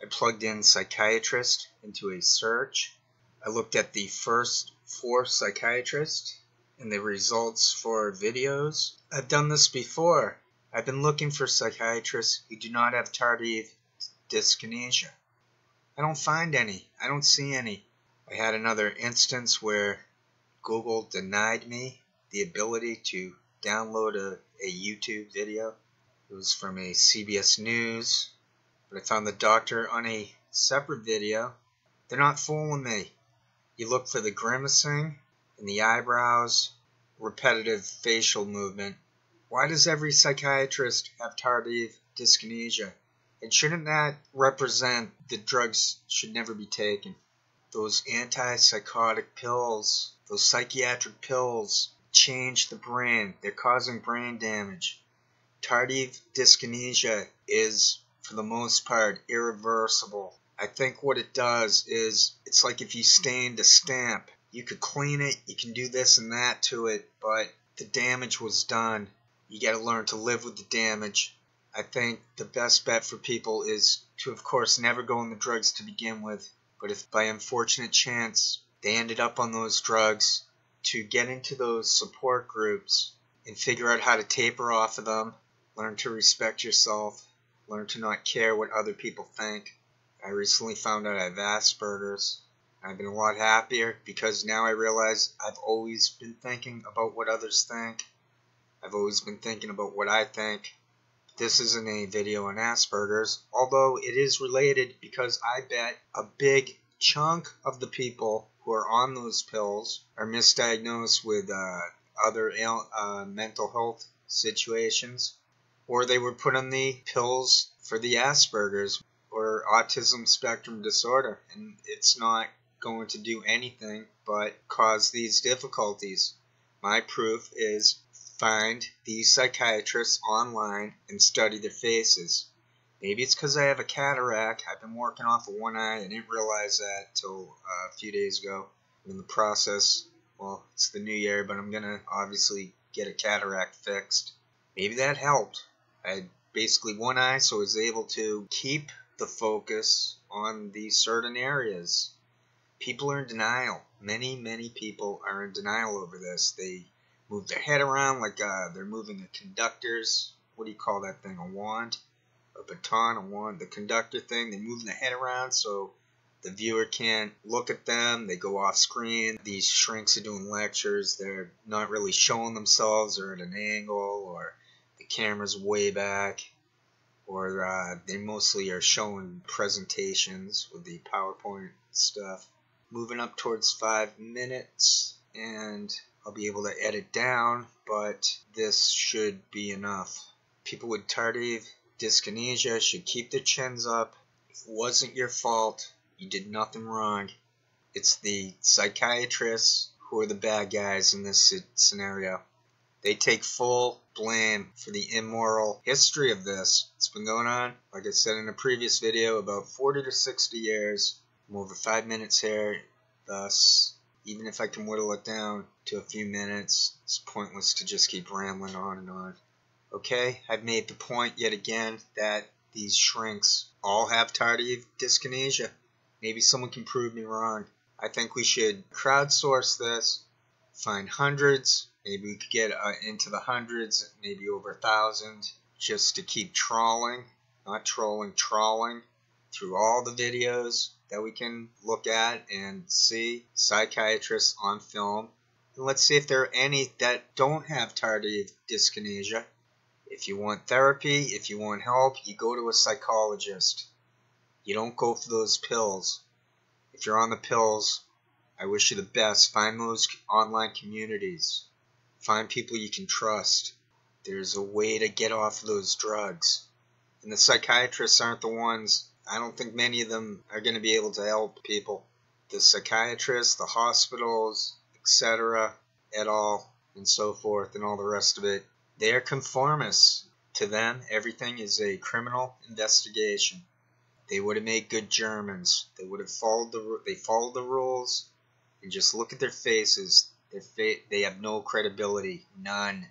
I plugged in psychiatrist into a search. I looked at the first 4 psychiatrists and the results for videos. I've done this before. I've been looking for psychiatrists who do not have tardive dyskinesia. I don't find any. I don't see any. I had another instance where Google denied me the ability to download a YouTube video. It was from a CBS News, but I found the doctor on a separate video. They're not fooling me. You look for the grimacing in the eyebrows, repetitive facial movement. Why does every psychiatrist have tardive dyskinesia? And shouldn't that represent that drugs should never be taken? Those antipsychotic pills, those psychiatric pills, change the brain. They're causing brain damage. Tardive dyskinesia is, for the most part, irreversible. I think what it does is, it's like if you stained a stamp. You could clean it, you can do this and that to it, but the damage was done. You got to learn to live with the damage. I think the best bet for people is to, of course, never go on the drugs to begin with. But if by unfortunate chance they ended up on those drugs, to get into those support groups and figure out how to taper off of them, learn to respect yourself, learn to not care what other people think. I recently found out I have Asperger's. I've been a lot happier because now I realize I've always been thinking about what others think. I've always been thinking about what I think. This isn't a video on Asperger's, although it is related because I bet a big chunk of the people who are on those pills are misdiagnosed with other mental health situations, or they were put on the pills for the Asperger's or autism spectrum disorder, and it's not going to do anything but cause these difficulties. My proof is find these psychiatrists online and study their faces. Maybe it's because I have a cataract. I've been working off of one eye. I didn't realize that till a few days ago. I'm in the process. Well, it's the new year, but I'm going to obviously get a cataract fixed. Maybe that helped. I had basically one eye, so I was able to keep the focus on these certain areas. People are in denial. Many people are in denial over this. They move their head around like they're moving a conductor's, what do you call that thing, a wand? A baton, a wand, the conductor thing. They move their head around so the viewer can't look at them. They go off screen. These shrinks are doing lectures. They're not really showing themselves, or at an angle, or the camera's way back, or they mostly are showing presentations with the PowerPoint stuff. Moving up towards 5 minutes, and I'll be able to edit down, but this should be enough. People with tardive dyskinesia should keep their chins up. It wasn't your fault. You did nothing wrong. It's the psychiatrists who are the bad guys in this scenario. They take full blame for the immoral history of this. It's been going on, like I said in a previous video, about 40 to 60 years. I'm over 5 minutes here, thus, even if I can whittle it down to a few minutes, it's pointless to just keep rambling on and on. Okay, I've made the point yet again that these shrinks all have tardive dyskinesia. Maybe someone can prove me wrong. I think we should crowdsource this, find hundreds, maybe we could get into the hundreds, maybe over 1,000, just to keep trawling, not trolling, trawling through all the videos that we can look at and see psychiatrists on film. And let's see if there are any that don't have tardive dyskinesia. If you want therapy, if you want help, you go to a psychologist. You don't go for those pills. If you're on the pills, I wish you the best. Find those online communities. Find people you can trust. There's a way to get off of those drugs. And the psychiatrists aren't the ones. I don't think many of them are going to be able to help people. The psychiatrists, the hospitals, etc., et al., and so forth, and all the rest of it, they are conformists. To them, everything is a criminal investigation. They would have made good Germans. They would have followed the rules, and just look at their faces. They have no credibility, none.